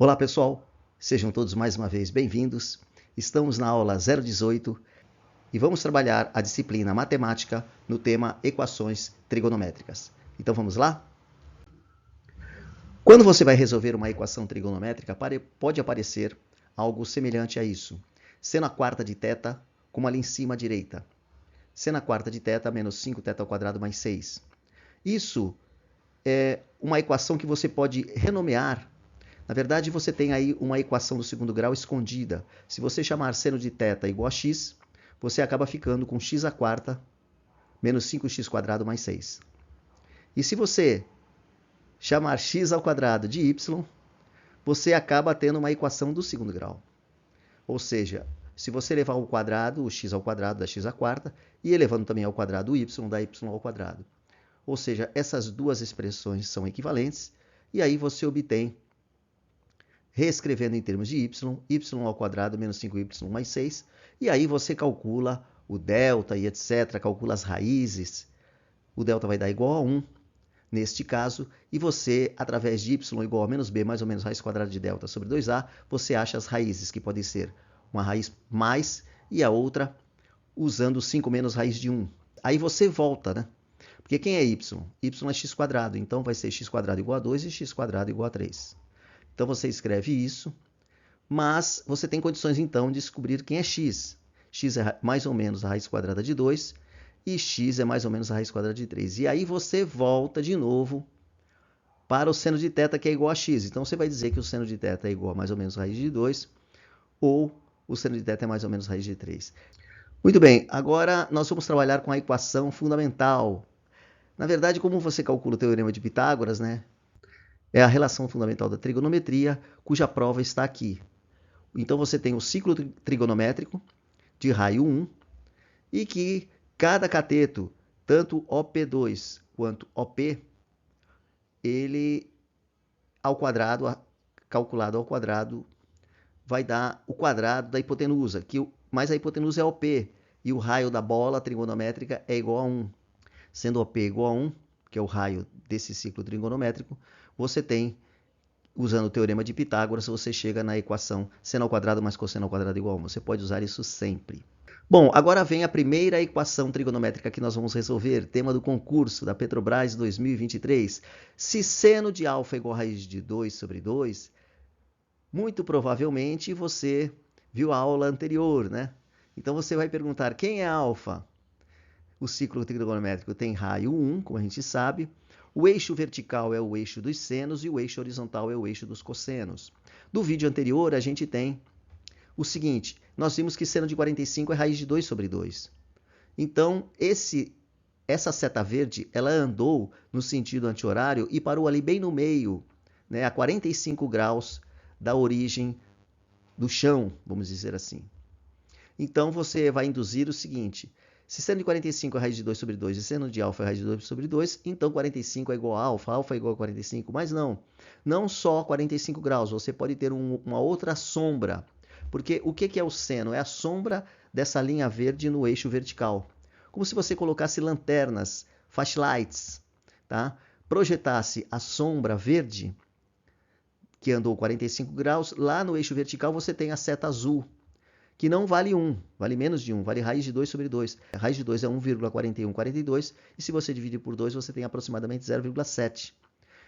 Olá pessoal, sejam todos mais uma vez bem-vindos. Estamos na aula 018 e vamos trabalhar a disciplina matemática no tema equações trigonométricas. Então vamos lá? Quando você vai resolver uma equação trigonométrica, pode aparecer algo semelhante a isso. Seno a quarta de θ, como ali em cima à direita. Seno a quarta de θ menos 5θ ao quadrado mais 6. Isso é uma equação que você pode renomear. Na verdade, você tem aí uma equação do segundo grau escondida. Se você chamar seno de θ igual a x, você acaba ficando com x à quarta menos 5x quadrado mais 6. E se você chamar x ao quadrado de y, você acaba tendo uma equação do segundo grau. Ou seja, se você levar ao quadrado, o x ao quadrado dá x à quarta, e elevando também ao quadrado o y, dá y ao quadrado. Ou seja, essas duas expressões são equivalentes, e aí você obtém, reescrevendo em termos de y ao quadrado menos 5y mais 6, e aí você calcula o delta e etc., calcula as raízes. O delta vai dar igual a 1, neste caso, e você, através de y igual a menos b mais ou menos raiz quadrada de delta sobre 2a, você acha as raízes, que podem ser uma raiz mais e a outra usando 5 menos raiz de 1. Aí você volta, né? Porque quem é y? Y é x quadrado, então vai ser x quadrado igual a 2 e x quadrado igual a 3. Então você escreve isso, mas você tem condições então de descobrir quem é x. X é mais ou menos a raiz quadrada de 2 e x é mais ou menos a raiz quadrada de 3. E aí você volta de novo para o seno de θ, que é igual a x. Então você vai dizer que o seno de θ é igual a mais ou menos a raiz de 2 ou o seno de θ é mais ou menos a raiz de 3. Muito bem, agora nós vamos trabalhar com a equação fundamental. Na verdade, como você calcula o teorema de Pitágoras, né? É a relação fundamental da trigonometria, cuja prova está aqui. Então você tem o ciclo trigonométrico de raio 1 e que cada cateto, tanto OP2 quanto OP, ele ao quadrado, calculado ao quadrado, vai dar o quadrado da hipotenusa, mas a hipotenusa é OP e o raio da bola trigonométrica é igual a 1. Sendo OP igual a 1, que é o raio desse ciclo trigonométrico, você tem, usando o teorema de Pitágoras, você chega na equação seno ao quadrado mais cosseno ao quadrado igual a 1. Você pode usar isso sempre. Bom, agora vem a primeira equação trigonométrica que nós vamos resolver, tema do concurso da Petrobras 2023. Se seno de alfa é igual a raiz de 2 sobre 2, muito provavelmente você viu a aula anterior, né? Então você vai perguntar, quem é alfa? O ciclo trigonométrico tem raio 1, como a gente sabe. O eixo vertical é o eixo dos senos e o eixo horizontal é o eixo dos cossenos. Do vídeo anterior, a gente tem o seguinte. Nós vimos que seno de 45 é raiz de 2 sobre 2. Então, essa seta verde, ela andou no sentido anti-horário e parou ali bem no meio, né, a 45 graus da origem do chão, vamos dizer assim. Então, você vai induzir o seguinte. Se seno de 45 é raiz de 2 sobre 2 e seno de alfa é raiz de 2 sobre 2, então 45 é igual a alfa é igual a 45. Mas não só 45 graus, você pode ter uma outra sombra. Porque o que é o seno? É a sombra dessa linha verde no eixo vertical. Como se você colocasse lanternas, flashlights, tá? Projetasse a sombra verde, que andou 45 graus, lá no eixo vertical você tem a seta azul, que não vale 1, vale menos de 1, vale raiz de 2 sobre 2. A raiz de 2 é 1,4142, e se você dividir por 2, você tem aproximadamente 0,7,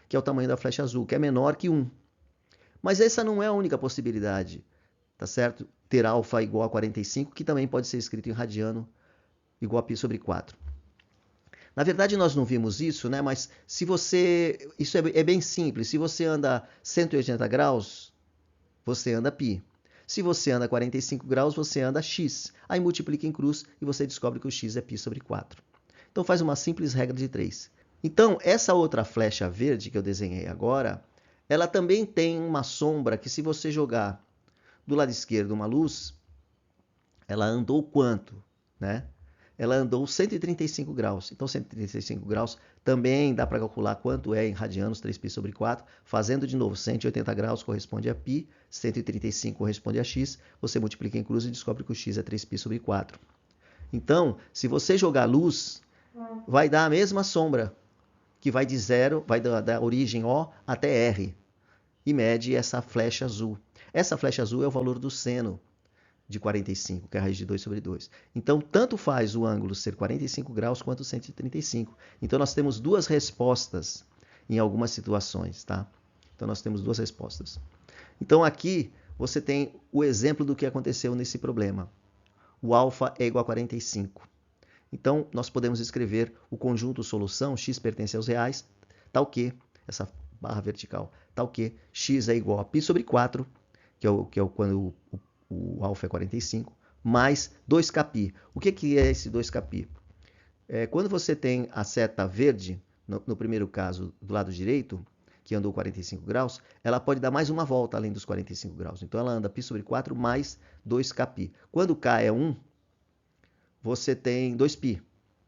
que é o tamanho da flecha azul, que é menor que 1. Mas essa não é a única possibilidade, tá certo? Ter alfa igual a 45, que também pode ser escrito em radiano, igual a π sobre 4. Na verdade, nós não vimos isso, né? Mas se você... Isso é bem simples. Se você anda 180 graus, você anda π. Se você anda 45 graus, você anda x. Aí multiplica em cruz e você descobre que o x é π sobre 4. Então faz uma simples regra de 3. Então, essa outra flecha verde que eu desenhei agora, ela também tem uma sombra que, se você jogar do lado esquerdo uma luz, ela andou quanto? Né? Ela andou 135 graus. Então, 135 graus também dá para calcular quanto é em radianos, 3π sobre 4. Fazendo de novo, 180 graus corresponde a π, 135 corresponde a x. Você multiplica em cruz e descobre que o x é 3π sobre 4. Então, se você jogar luz, vai dar a mesma sombra, que vai de zero, vai da origem O até R. e mede essa flecha azul. Essa flecha azul é o valor do seno de 45, que é a raiz de 2 sobre 2. Então, tanto faz o ângulo ser 45 graus quanto 135. Então, nós temos duas respostas em algumas situações, tá? Então, nós temos duas respostas. Então, aqui você tem o exemplo do que aconteceu nesse problema. O alfa é igual a 45. Então, nós podemos escrever o conjunto solução, x pertence aos reais, tal que, essa barra vertical, tal que x é igual a π sobre 4, que é quando o alfa é 45, mais 2kπ. O que é esse 2kπ? Quando você tem a seta verde, no primeiro caso, do lado direito, que andou 45 graus, ela pode dar mais uma volta além dos 45 graus. Então, ela anda π sobre 4 mais 2kπ. Quando k é 1, você tem 2π.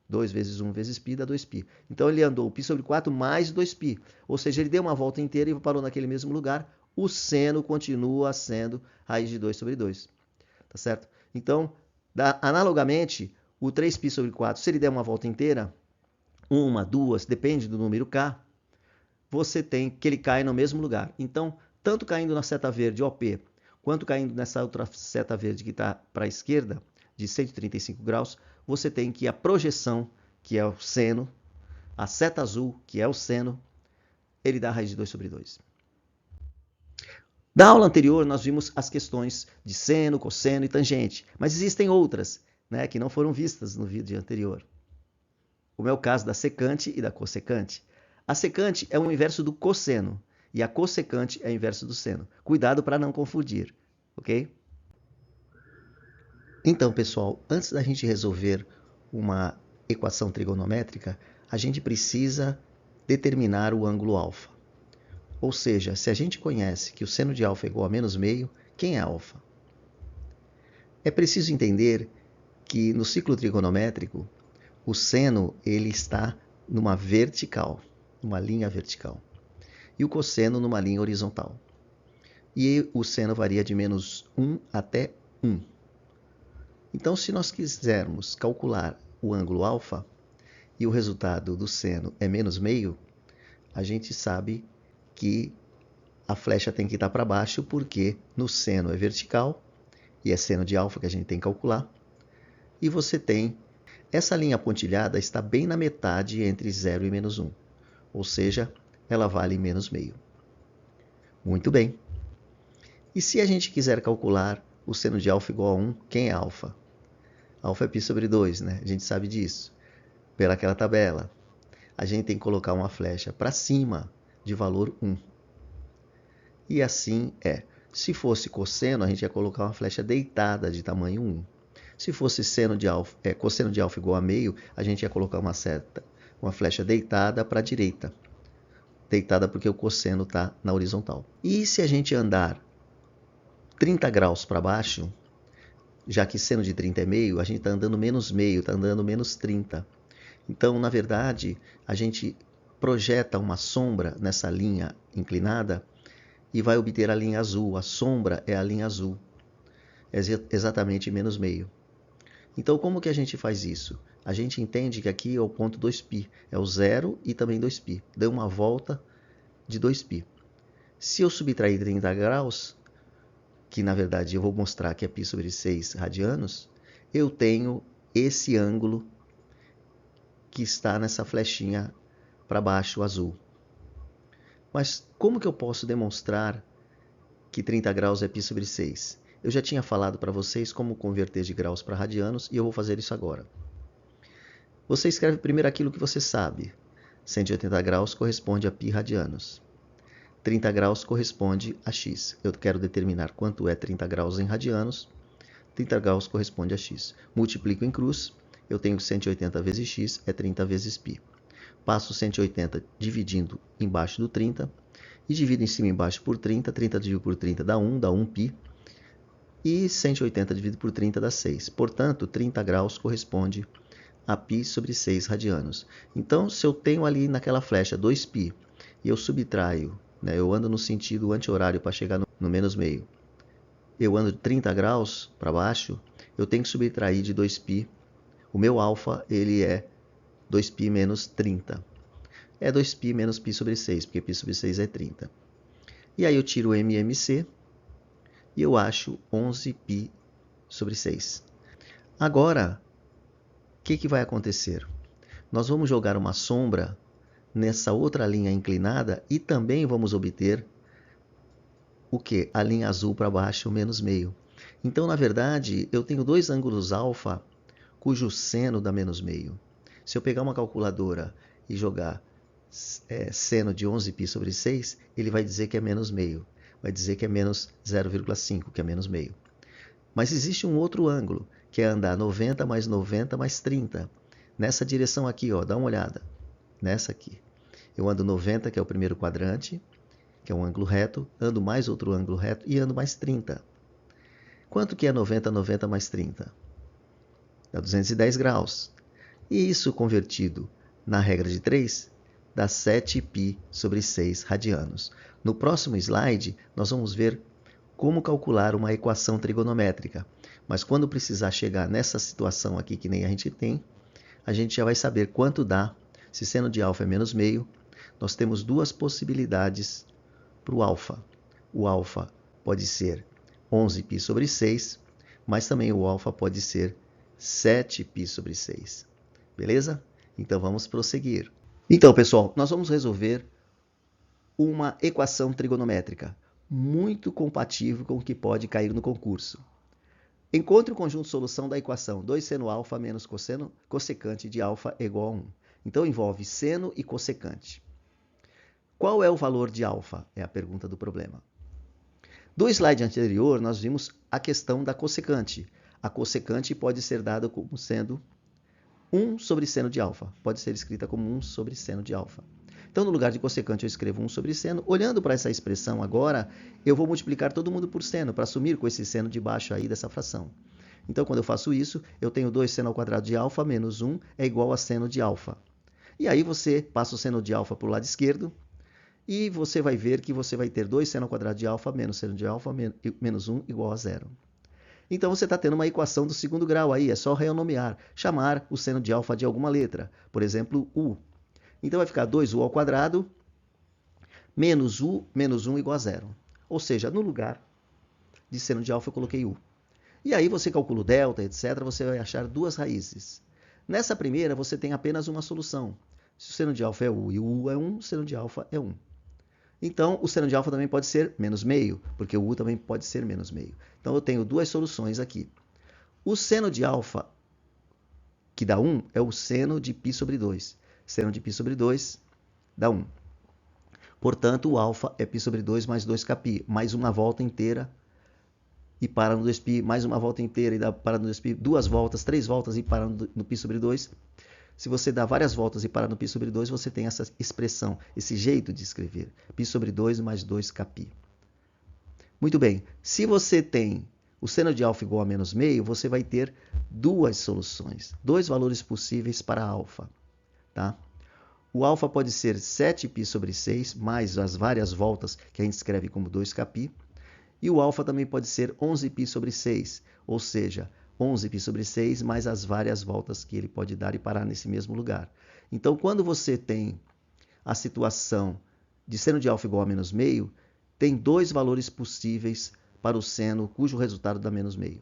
2 vezes 1 vezes π dá 2π. Então, ele andou π sobre 4 mais 2π. Ou seja, ele deu uma volta inteira e parou naquele mesmo lugar. O seno continua sendo raiz de 2 sobre 2. Tá certo? Então, analogamente, o 3π sobre 4, se ele der uma volta inteira, uma, duas, depende do número k, você tem que ele cai no mesmo lugar. Então, tanto caindo na seta verde OP, quanto caindo nessa outra seta verde que está para a esquerda, de 135 graus, você tem que a projeção, que é o seno, a seta azul, que é o seno, ele dá a raiz de 2 sobre 2. Na aula anterior, nós vimos as questões de seno, cosseno e tangente, mas existem outras, né, que não foram vistas no vídeo anterior. Como é o caso da secante e da cossecante. A secante é o inverso do cosseno e a cossecante é o inverso do seno. Cuidado para não confundir, ok? Então, pessoal, antes da gente resolver uma equação trigonométrica, a gente precisa determinar o ângulo alfa. Ou seja, se a gente conhece que o seno de alfa é igual a menos meio, quem é alfa? É preciso entender que no ciclo trigonométrico, o seno ele está numa vertical, numa linha vertical, e o cosseno numa linha horizontal. E o seno varia de menos 1 até 1. Então, se nós quisermos calcular o ângulo alfa e o resultado do seno é menos meio, a gente sabe que a flecha tem que estar para baixo, porque no seno é vertical, e é seno de alfa que a gente tem que calcular, e você tem essa linha pontilhada está bem na metade entre 0 e menos 1, ou seja, ela vale menos meio. Muito bem. E se a gente quiser calcular o seno de alfa igual a 1, quem é alfa? Alfa é π sobre 2, né? A gente sabe disso, pelaquela tabela. A gente tem que colocar uma flecha para cima de valor 1. E assim é. Se fosse cosseno, a gente ia colocar uma flecha deitada de tamanho 1. Se fosse cosseno de alfa igual a meio, a gente ia colocar uma flecha deitada para a direita. Deitada porque o cosseno está na horizontal. E se a gente andar 30 graus para baixo, já que seno de 30 é meio, a gente está andando menos meio, está andando menos 30. Então, na verdade, a gente projeta uma sombra nessa linha inclinada e vai obter a linha azul. A sombra é a linha azul. É exatamente menos meio. Então, como que a gente faz isso? A gente entende que aqui é o ponto 2π. É o 0 e também 2π. Deu uma volta de 2π. Se eu subtrair 30 graus, que na verdade eu vou mostrar que é π sobre 6 radianos, eu tenho esse ângulo que está nessa flechinha para baixo azul. Mas como que eu posso demonstrar que 30 graus é π sobre 6? Eu já tinha falado para vocês como converter de graus para radianos e eu vou fazer isso agora. Você escreve primeiro aquilo que você sabe. 180 graus corresponde a π radianos. 30 graus corresponde a x. Eu quero determinar quanto é 30 graus em radianos. 30 graus corresponde a x. Multiplico em cruz. Eu tenho 180 vezes x é 30 vezes π. Passo 180 dividindo embaixo do 30. E divido em cima e embaixo por 30. 30 dividido por 30 dá 1π. E 180 dividido por 30 dá 6. Portanto, 30 graus corresponde a π sobre 6 radianos. Então, se eu tenho ali naquela flecha 2π e eu subtraio, né, eu ando no sentido anti-horário para chegar no menos meio, eu ando 30 graus para baixo, eu tenho que subtrair de 2π. O meu alfa ele é 2π menos 30. É 2π menos π sobre 6, porque π sobre 6 é 30. E aí eu tiro o MMC e eu acho 11π sobre 6. Agora, o que vai acontecer? Nós vamos jogar uma sombra nessa outra linha inclinada e também vamos obter o que? A linha azul para baixo menos meio. Então, na verdade, eu tenho dois ângulos alfa cujo seno dá menos meio. Se eu pegar uma calculadora e jogar seno de 11π sobre 6, ele vai dizer que é menos meio. Vai dizer que é menos 0,5, que é menos meio. Mas existe um outro ângulo, que é andar 90 mais 90 mais 30. Nessa direção aqui, ó, dá uma olhada. Nessa aqui. Eu ando 90, que é o primeiro quadrante, que é um ângulo reto, ando mais outro ângulo reto e ando mais 30. Quanto que é 90 mais 30? Dá 210 graus. E isso convertido na regra de 3, dá 7π sobre 6 radianos. No próximo slide, nós vamos ver como calcular uma equação trigonométrica. Mas quando precisar chegar nessa situação aqui que nem a gente tem, a gente já vai saber quanto dá. Se seno de alfa é menos meio, nós temos duas possibilidades para o alfa. O alfa pode ser 11π sobre 6, mas também o alfa pode ser 7π sobre 6. Beleza? Então vamos prosseguir. Então, pessoal, nós vamos resolver uma equação trigonométrica muito compatível com o que pode cair no concurso. Encontre o conjunto de solução da equação 2 seno alfa menos cossecante de alfa é igual a 1. Então envolve seno e cossecante. Qual é o valor de alfa? É a pergunta do problema. Do slide anterior, nós vimos a questão da cossecante. A cossecante pode ser dada como sendo 1 sobre seno de alfa. Pode ser escrita como 1 sobre seno de alfa. Então, no lugar de cossecante, eu escrevo 1 sobre seno. Olhando para essa expressão agora, eu vou multiplicar todo mundo por seno, para assumir com esse seno de baixo aí dessa fração. Então, quando eu faço isso, eu tenho 2 seno ao quadrado de alfa menos 1 é igual a seno de alfa. E aí você passa o seno de alfa para o lado esquerdo, e você vai ver que você vai ter 2 seno ao quadrado de alfa menos seno de alfa menos 1 igual a 0. Então você está tendo uma equação do segundo grau aí, é só renomear, chamar o seno de alfa de alguma letra, por exemplo, U. Então vai ficar 2U ao quadrado menos U menos 1 igual a 0. Ou seja, no lugar de seno de alfa eu coloquei U. E aí você calcula o delta, etc., você vai achar duas raízes. Nessa primeira você tem apenas uma solução. Se o seno de alfa é U e o U é 1, o seno de alfa é 1. Então, o seno de alfa também pode ser menos meio, porque o U também pode ser menos meio. Então, eu tenho duas soluções aqui. O seno de alfa, que dá 1, é o seno de π sobre 2. Seno de π sobre 2 dá 1. Portanto, o alfa é π sobre 2 mais 2kπ, mais uma volta inteira e para no 2π, mais uma volta inteira e para no 2π, duas voltas, três voltas e para no π sobre 2. Se você dá várias voltas e parar no π sobre 2, você tem essa expressão, esse jeito de escrever. π sobre 2 mais 2kπ. Muito bem. Se você tem o seno de alfa igual a menos meio, você vai ter duas soluções, dois valores possíveis para alfa. Tá? O alfa pode ser 7π sobre 6, mais as várias voltas que a gente escreve como 2kπ. E o alfa também pode ser 11π sobre 6, ou seja, 11π sobre 6 mais as várias voltas que ele pode dar e parar nesse mesmo lugar. Então, quando você tem a situação de seno de alfa igual a menos meio, tem dois valores possíveis para o seno cujo resultado dá menos meio.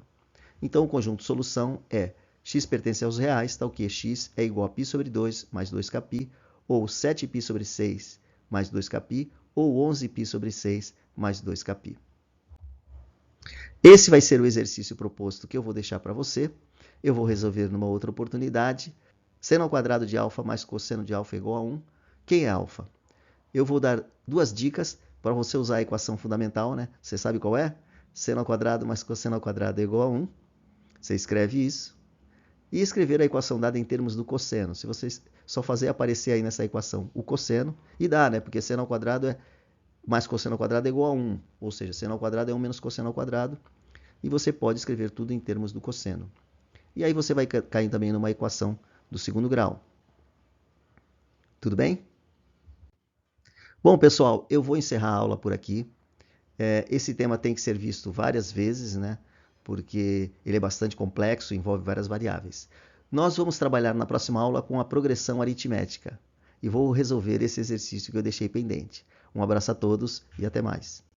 Então, o conjunto de solução é x pertence aos reais, tal que x é igual a π sobre 2 mais 2kπ, ou 7π sobre 6 mais 2kπ, ou 11π sobre 6 mais 2kπ. Esse vai ser o exercício proposto que eu vou deixar para você. Eu vou resolver numa outra oportunidade. Seno ao quadrado de alfa mais cosseno de alfa é igual a 1. Quem é alfa? Eu vou dar duas dicas para você usar a equação fundamental, né? Você sabe qual é? Seno ao quadrado mais cosseno ao quadrado é igual a 1. Você escreve isso. E escrever a equação dada em termos do cosseno. Se você só fazer aparecer aí nessa equação o cosseno, e dá, né? Porque seno ao quadrado é mais cosseno ao quadrado é igual a 1. Ou seja, seno ao quadrado é 1 menos cosseno ao quadrado. E você pode escrever tudo em termos do cosseno. E aí você vai cair também numa equação do segundo grau. Tudo bem? Bom, pessoal, eu vou encerrar a aula por aqui. Esse tema tem que ser visto várias vezes, né? Porque ele é bastante complexo, envolve várias variáveis. Nós vamos trabalhar na próxima aula com a progressão aritmética. E vou resolver esse exercício que eu deixei pendente. Um abraço a todos e até mais.